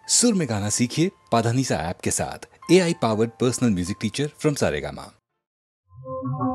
सुर में गाना सीखिए पाधानीसा ऐप के साथ। AI powered personal music teacher from Saregama. Thank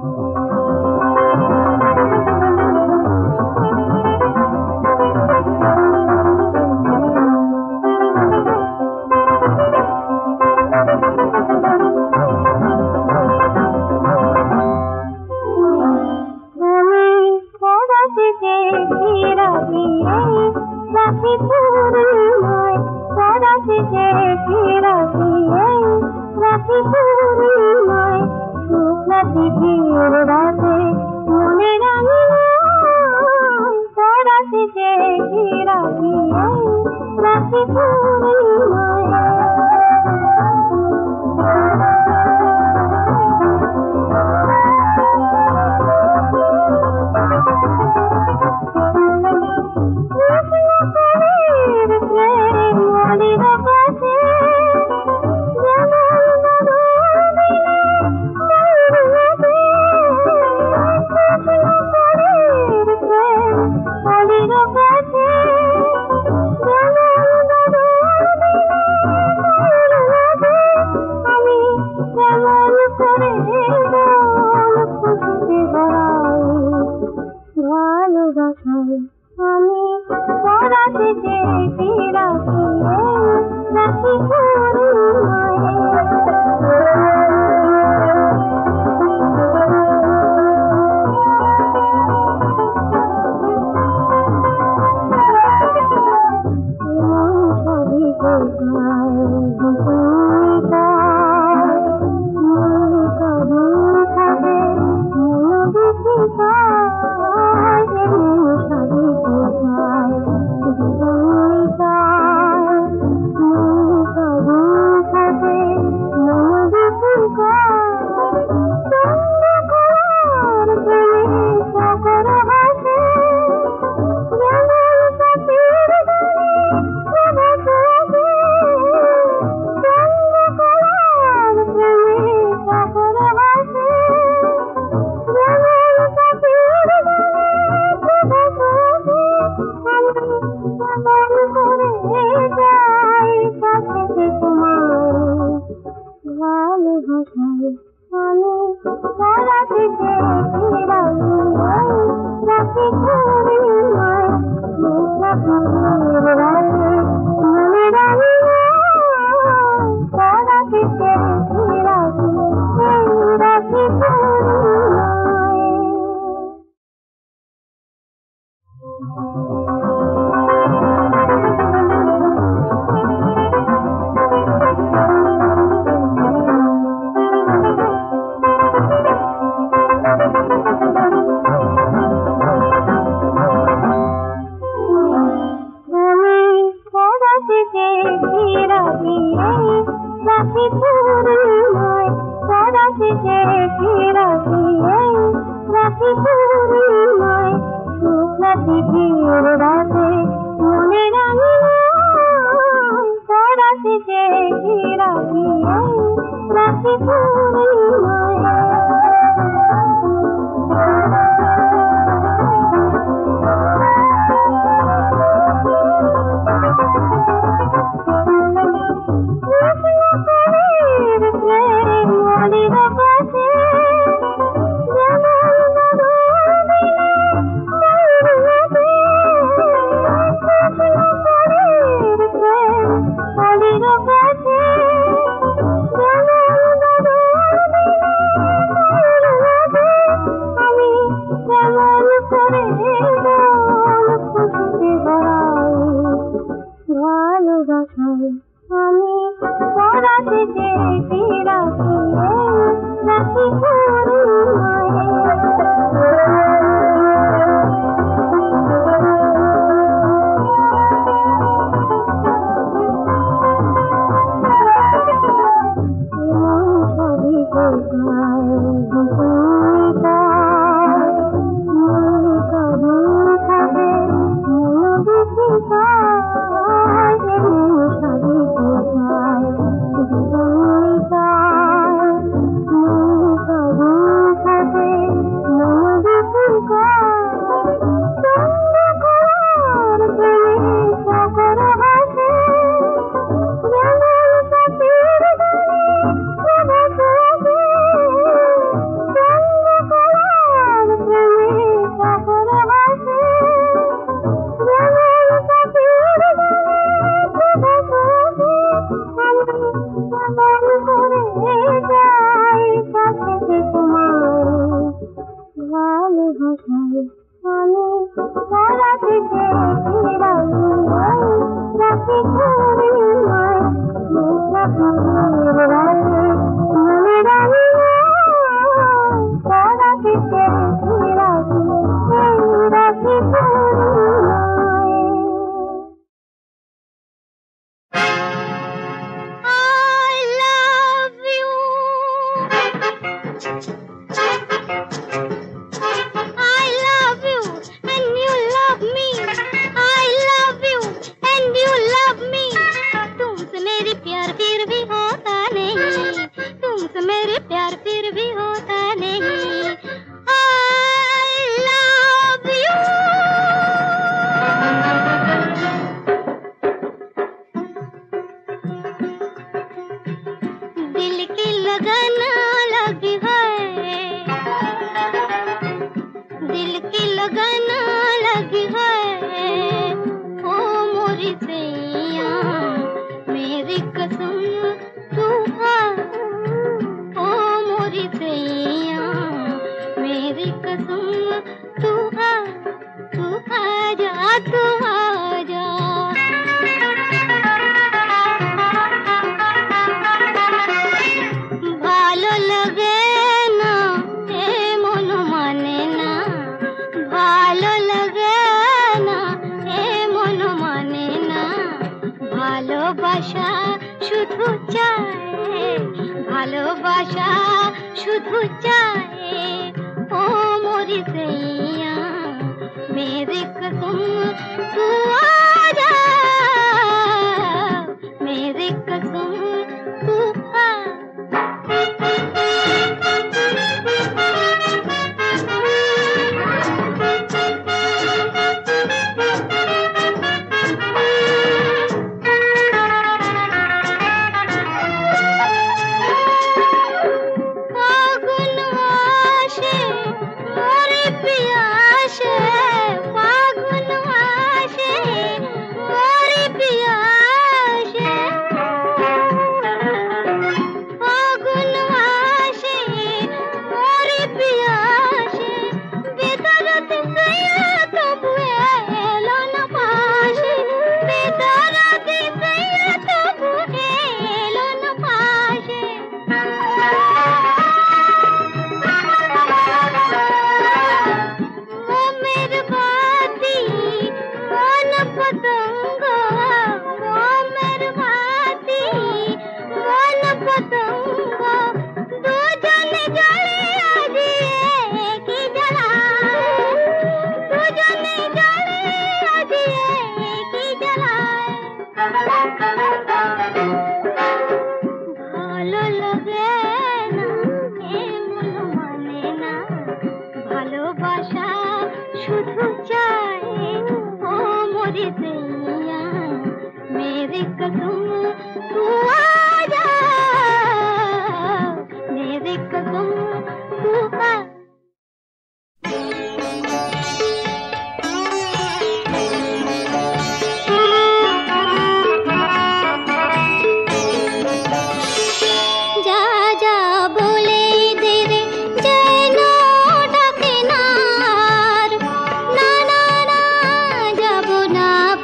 you.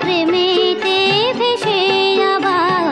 প্রেমেতে ভেসে আবার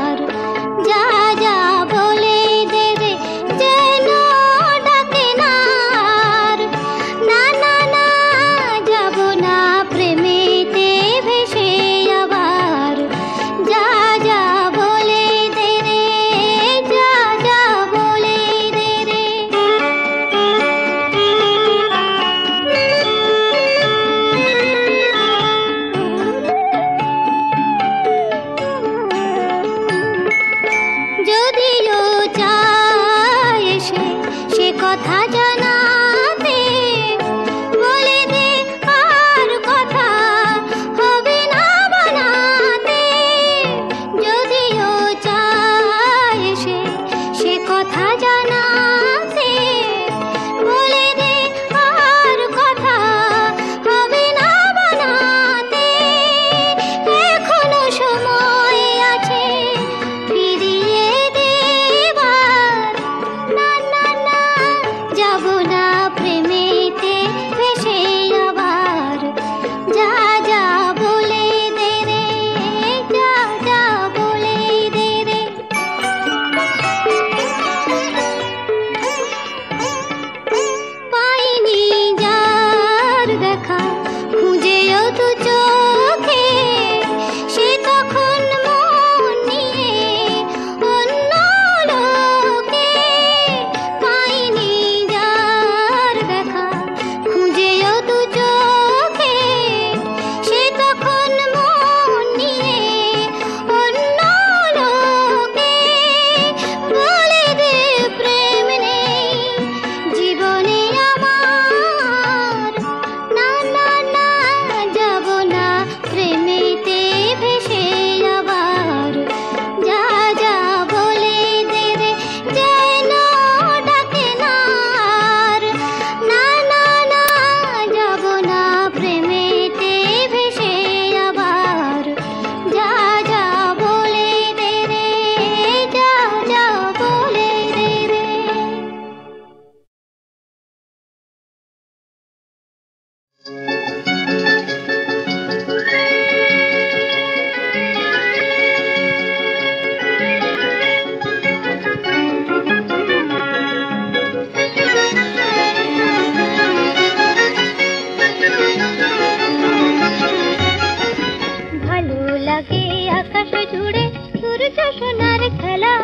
সোনার খেলা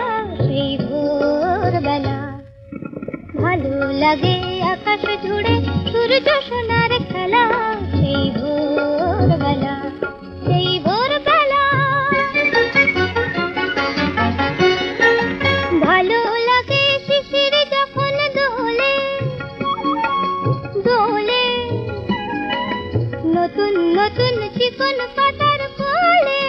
সেই ভোরবেলা। ভালো লাগে আকাশ জুড়ে সূর্য সোনার খেলা সেই ভোরবেলা, সেই ভোরবেলা। ভালো লাগে শিশির যখন দোলে দোলে, নতুন নতুন চিকন পাতার কোলে।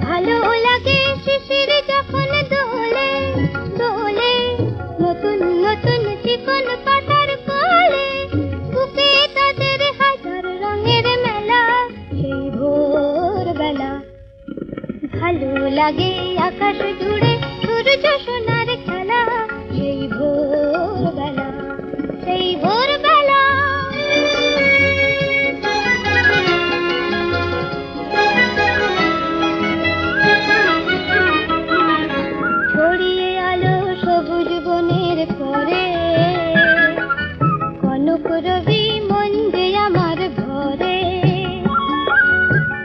ভালো লাগে শিশির যখন দোলে দোলে, নতুন নতুন চিকন পাতার কোলে। বুকে তাদের হাজার রঙের মেলা সেই ভোরবেলা। ভালো লাগে আকাশ জুড়ে সূর্য সোনার খেলা সেই ভোরবেলা, সেই ভোরবেলা। ছড়িয়ে আলো সবুজ বনের পরে, কনক রবি মন যে আমার ঘরে।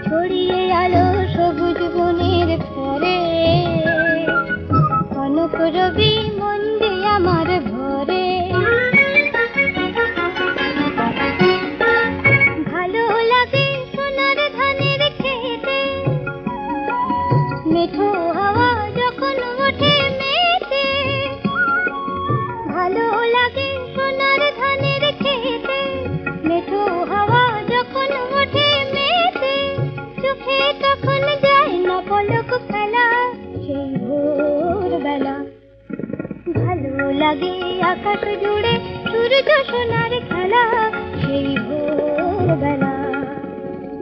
ছড়িয়ে আলো সবুজ বনের পরে, কনক রবি মন যে আমার ঘরে। ভালো লাগে সোনার ধানের খেতে, মেঠো হাওয়া যখন ওঠে মেতে। ভালো লাগে সোনার ধানের খেতে, মেঠো হাওয়া যখন ওঠে মেতে। চোখে তখন যায় না পলক ফেলা সেই ভোরবেলা। ভালো লাগে আকাশ জুড়ে সূর্য সোনার খেলা সেই ভোরবেলা,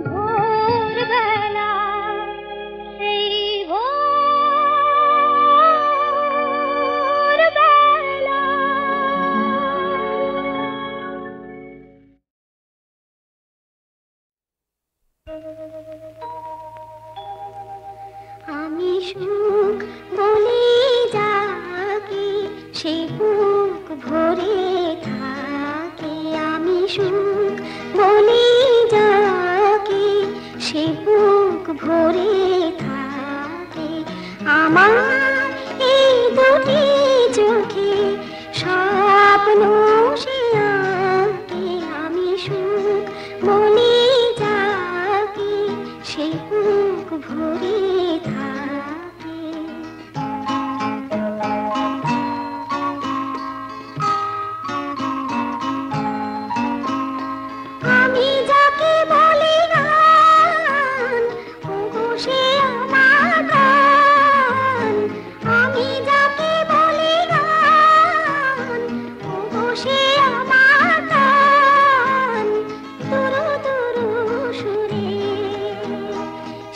ভোরবেলা, সেই ভোরবেলা। আমি সুখ বলে যাকে সে বুক ভরে থাকে। আমি সুখ বলে যাকে সে বুক ভরে থাকে। আমার এই দুটি চোখে স্বপ্ন সে আঁকে। আমি সুখ বলে যাকে সে বুক ভরে থাকে। আমি যাকে বলি গান, ওগো সে আমার গান। আমি যাকে বলি গান, ওগো সে আমার গান। দুরু দুরু সুরে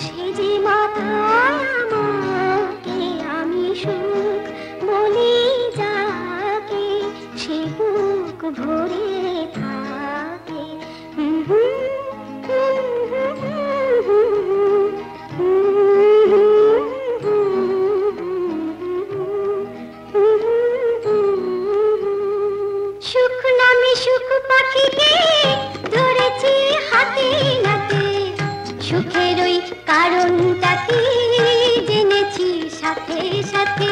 সে যে মাথায় আমাকে। আমি সুখ বলি যাকে সে বুক ভরে থাকে। সুখ নামে সুখ পাখিকে ধরেছি হাতে নাতে। সুখের ওই কারণটা কি জেনেছি সাথে সাথে।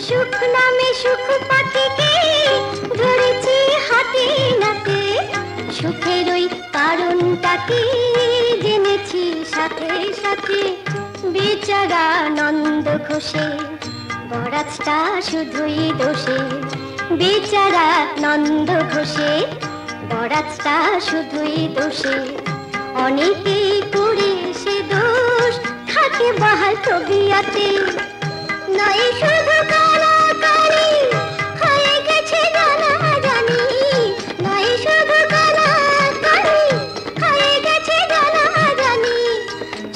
সুখ নামে সুখ পাখিকে ধরেছি হাতে নাতে। সুখের ওই কারণটা কি জেনেছি সাথে সাথে। বেচারা নন্দ ঘোষে বরাতটা শুধুই দোষে। বেচারা নন্দ ঘোষে বরাতটা শুধুই দোষে। অনেকেই করে সে দোষ থাকে বাহাল তবিয়াতে। নয় শুধু কালাকালি হয়ে গেছে জানাজানি। নয় শুধু কালাকালি হয়ে গেছে জানাজানি।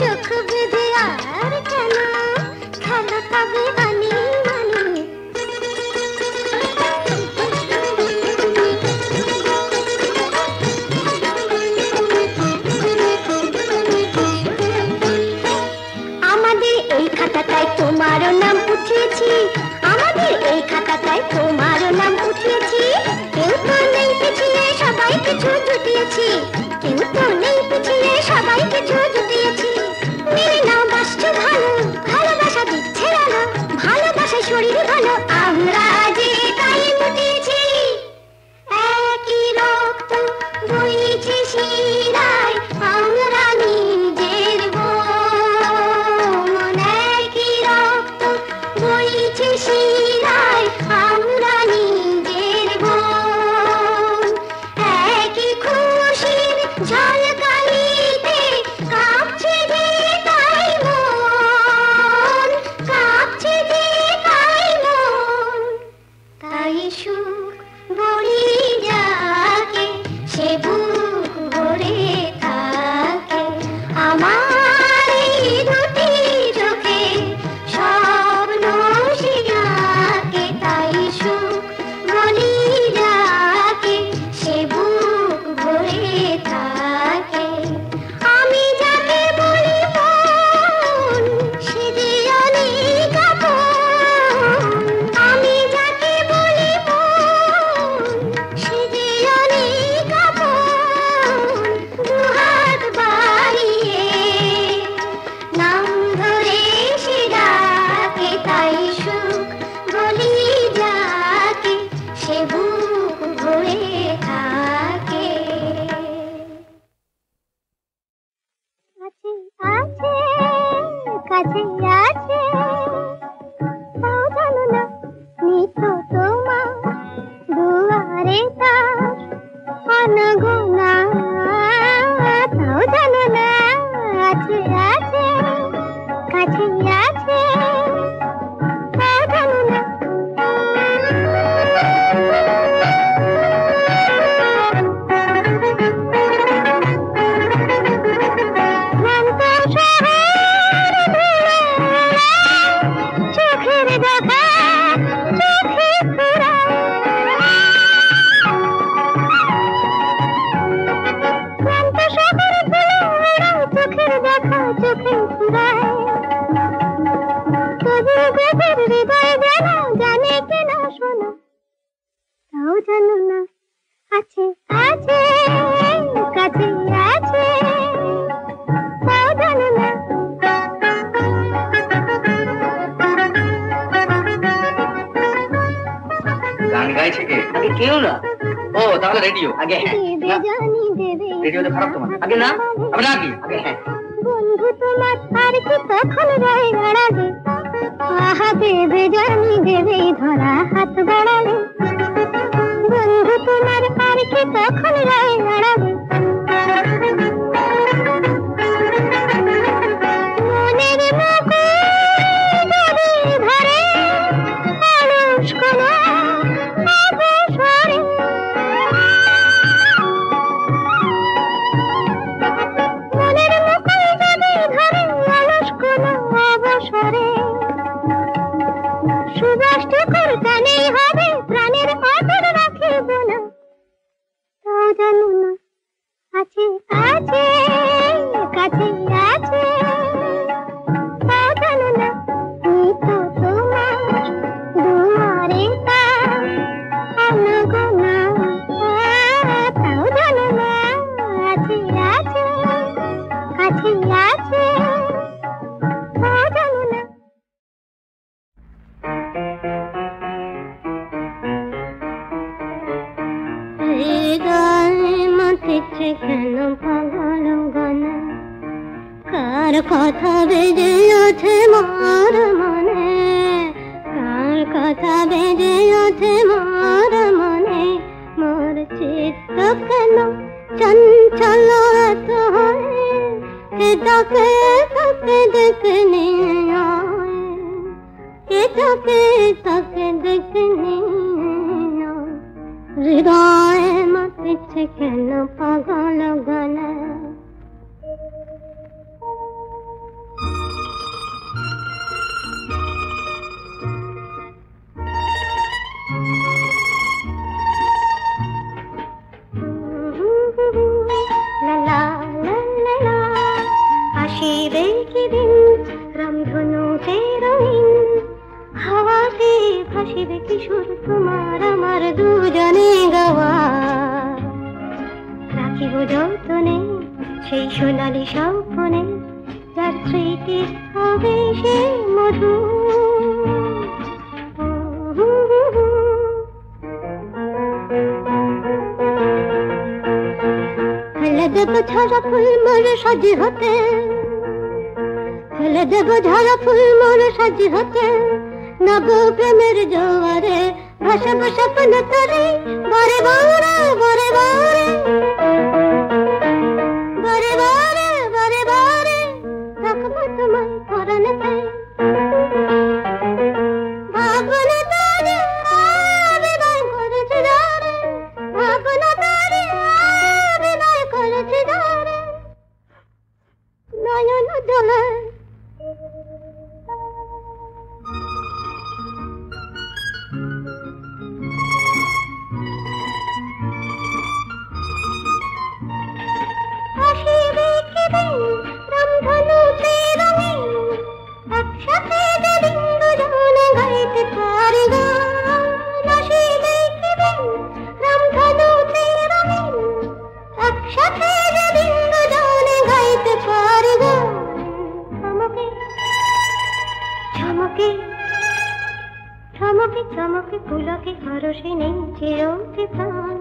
চোখ বেঁধে আর কেন খেলা তবে বানি বানি। আমাদের এই খাতাটায় তোমারও নাম উঠিয়েছি। আমাদের এই খাতাটায় তোমারও নাম উঠিয়েছি। কেউ তো নেই পিছিয়ে সবাই কিছু জুটিয়েছি। কেউ তো নেই পিছিয়ে সবাই কিছু জুটিয়েছি। মেনে নাও বাসছো ভালো, ভালো আছে তাও জানো না নিত তোমার দুয়ারে তার অনগোনা তাও জানো না আছে আছে কাছে আছে তাও জানো না জানে কিনা শোনা তাও জানো না আছে আছে কাছে আছে তাও জানো না গান গাইছে কে? আগে কেউ না। ও তাহলে রেডিও আগে। রেডিওতে খারাপ তোমার আগে না আমি না কি আগে হ্যাঁ বন্ধু তোমার আর কি তখন রয়ে দাঁড়াবে আহা দেবে জানি দেবে ধরা হাত বাড়াবে বন্ধু তোমার আর কি তখন রয়ে দাঁড়াবে মনের মুকুট ধরে অলস কোনো অবসরে মনের মুকুট ধরে অলস কোনো অবসরে সুবাষ্ট করতানে হবে প্রাণের অটল রাখিব না তাও জানো না আছে আছে কাছে আছে তাও জানো না নিত তোমার দুয়ারে তার অনগোনা তাও জানো না আছে আছে কাছে আছে তাও জানো না হৃদয় মাতিছে কেন পাগল গানে কার কথা বেজে ওঠে মোর মনে কার কথা বেজে ওঠে মোর মনে মোর চিত্ত কেন চঞ্চল এত হয় কে তাকে তাকে দেখে নিয়ে কে তাকে তাকে দেখে নিয়ে হৃদয় মাতিছে কেন পাগল গানে আসিবে কি দিন রামধনু রঙিন হাওয়াতে ভাসিবে কিশোর তোমার আমার দুজনে গাওয়া রাখিব যতনে সেই সোনালি স্বপ্নে যার স্মৃতির হবে সে মধু ফেলে দেব ঝরা ফুল মোর সাজি হতে ফেলে দেব ঝরা ফুল মোর সাজি হতে নব প্রেমের জোয়ারে ভাসব স্বপ্ন তরে বারে বারে বারে বারে বারে বারে বারে বারে রাখবো তোমায় পরাণেতে ভাবনা তারে বিদায় করেছে যারে ভাবনা তারে বিদায় করেছে যারে নয়ন জলে চমকে পুলকে হরসে নেচে ওঠে প্রাণ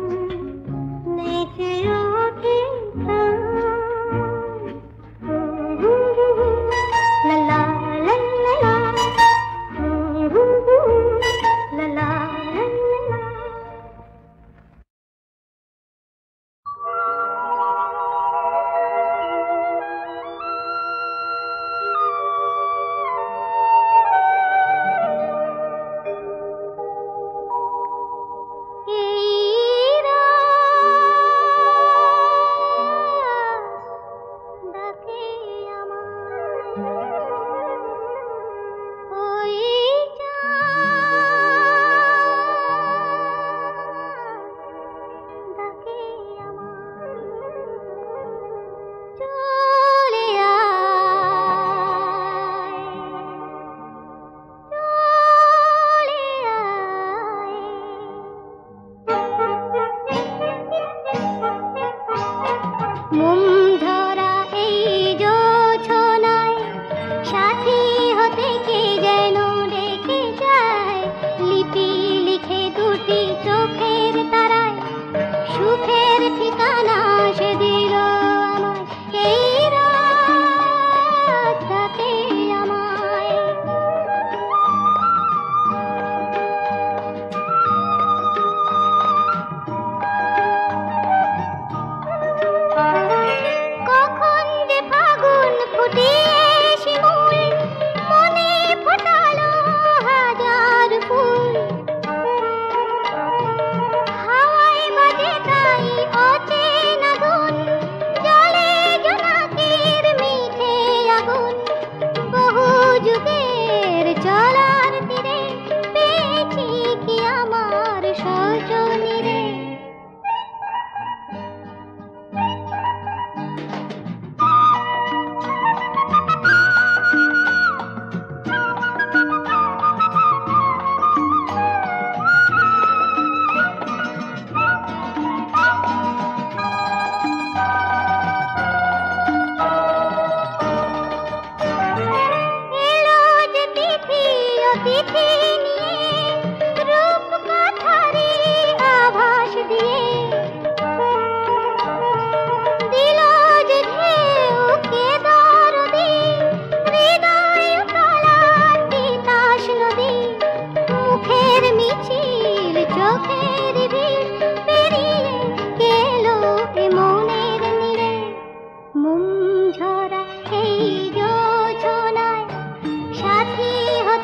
নেচে ওঠে প্রাণ লা লা লা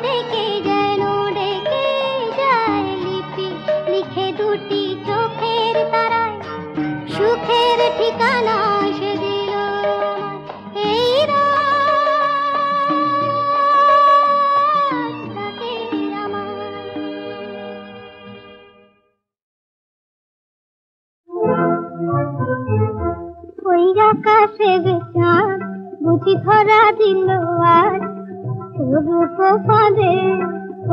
ডেকে যেন ডেকে যায় লিপি লিখে দুটি চোখের তারায় সুখের ঠিকানা সে দিল এই রাতটাকে আমার। ওই আকাশের চাঁদ বুঝি ধরা দিল আজ রূপ ফাঁদে,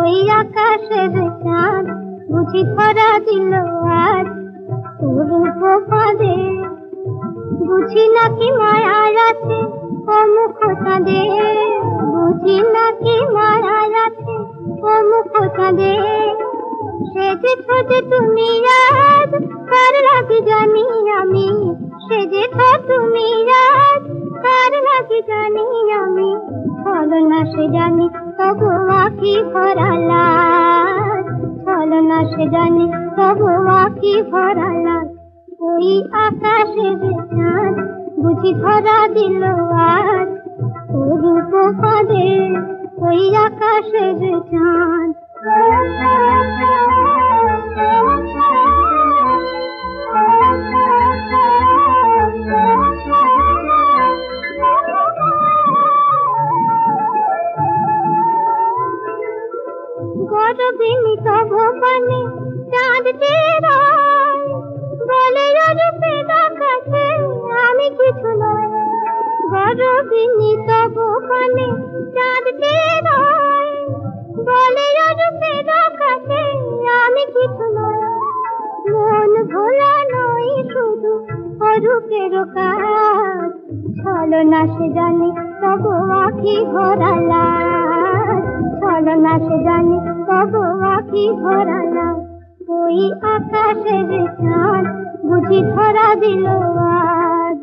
ওই আকাশের চাঁদ বুঝি ধরা দিল আজ রূপ ফাঁদে। বুঝি নাকি মায়ার আছে ও মুখ চাঁদে, বুঝি নাকি মায়ার আছে ও মুখ চাঁদে। সেজেছ যে তুমি আজ কার লাগি জানি আমি, সেজেছ তুমি আজ কার লাগি জানি আমি। চলো না সে জানি তবু আঁখি ভরা লাল, চলো না সে জানি তবু আঁখি ভরা লাল। ওই আকাশের চাঁদ বুঝি ধরা দিল আজ রূপ ফাঁদে, ওই আকাশের চাঁদ। গরবিনী তব পানে চাঁদ চেরায়, বলে রূপে দেখাচ্ছে আমি কিছু নয়। গরবিনী তব পানে চাঁদ চেরায়, বলে রূপে দেখাচ্ছে আমি কিছু নয়। মন ভোলা নই শুধু অরূপের কাজ, চলো না সে জানি তবু আঁখি ভরা লাল, চলো না সে জানি তবু আঁখি ভরা লাল। ওই আকাশের চাঁদ বুঝি ধরা দিল আজ।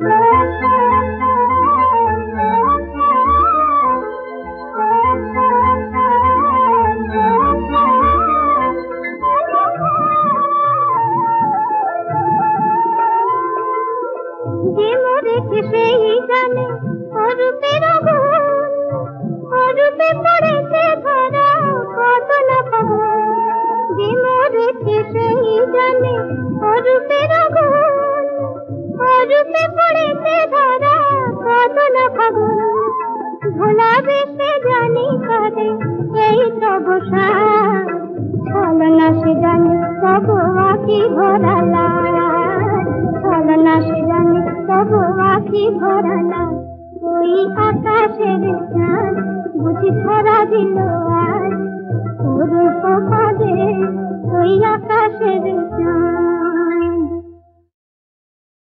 যে মরেছে সেই জানে অরূপের গুণ, অরূপে পড়েছে ধরা কত না ফাগুন। যে মরেছে সেই জানে অরূপের গুণ, অরূপে পড়েছে ধরা কত না ফাগুন। ভোলা বেশে জানি কাঁদে এই তব সাজ, চলো না সে জানি তবু আঁখি ভরা লাল, চলো না সে জানি তবু আঁখি ভরা লাল। ওই আকাশের চাঁদ বুঝি ধরা দিল আজ রূপ ফাঁদে, ওই আকাশের চাঁদ।